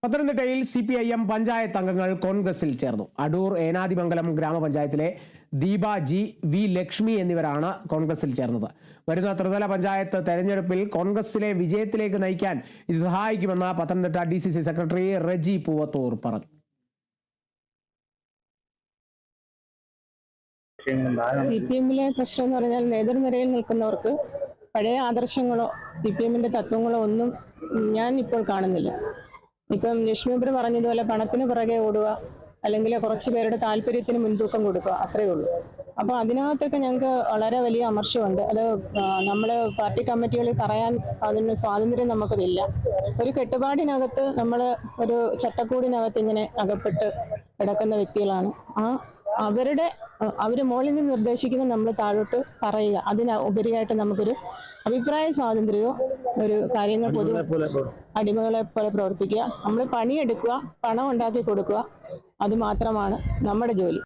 പത്തനംതിട്ടയിൽ CPIM പഞ്ചായത്ത് അംഗങ്ങൾ കോൺഗ്രസിൽ ചേർന്നു. അടൂർ ഏനാദിമംഗലം ഗ്രാമപഞ്ചായത്തിലെ ദീപ ജി വി ലക്ഷ്മി എന്നിവരാണ് കോൺഗ്രസിൽ ചേർന്നത്. വരുന്ന ത്രിതല പഞ്ചായത്ത് തെരഞ്ഞെടുപ്പിൽ കോൺഗ്രസിലെ വിജയത്തിലേക്ക് നയിക്കാൻ ഇത് സഹായിക്കുമെന്ന് പത്തനംതിട്ട DCC സെക്രട്ടറി റെജി പൂവത്തൂർ പറഞ്ഞു. CPM-ലെ പ്രശ്നം എന്ന് പറഞ്ഞാൽ നേതൃനിരയിൽ നിൽക്കുന്നവർക്ക് പഴയ ആദർശങ്ങളോ CPM-ന്റെ തത്വങ്ങളോ ഒന്നും ഞാൻ ഇപ്പോൾ കാണുന്നില്ല. ഇപ്പം ലക്ഷ്മിപ്ര പറഞ്ഞതുപോലെ പണത്തിന് പുറകെ ഓടുക, അല്ലെങ്കിൽ കുറച്ച് പേരുടെ താല്പര്യത്തിന് മുൻതൂക്കം കൊടുക്കുക, അത്രയേ ഉള്ളൂ. അപ്പോൾ അതിനകത്തൊക്കെ ഞങ്ങൾക്ക് വളരെ വലിയ അമർഷമുണ്ട്. അത് നമ്മൾ പാർട്ടി കമ്മിറ്റികളിൽ പറയാൻ അതിന് സ്വാതന്ത്ര്യം നമുക്കതില്ല. ഒരു കെട്ടുപാടിനകത്ത് നമ്മൾ ഒരു ചട്ടക്കൂടിനകത്ത് ഇങ്ങനെ അകപ്പെട്ട് കിടക്കുന്ന വ്യക്തികളാണ്. അവർ മുകളിൽ നിന്ന് നിർദ്ദേശിക്കുന്നത് നമ്മൾ താഴോട്ട് പറയുക. അതിന് ഉപരിയായിട്ട് നമുക്കൊരു അഭിപ്രായ സ്വാതന്ത്ര്യമോ ഒരു കാര്യങ്ങൾ അടിമകളെ പോലെ പ്രവർത്തിക്കുക, നമ്മൾ പണിയെടുക്കുക, പണം ഉണ്ടാക്കി കൊടുക്കുക, അത് മാത്രമാണ് നമ്മുടെ ജോലി.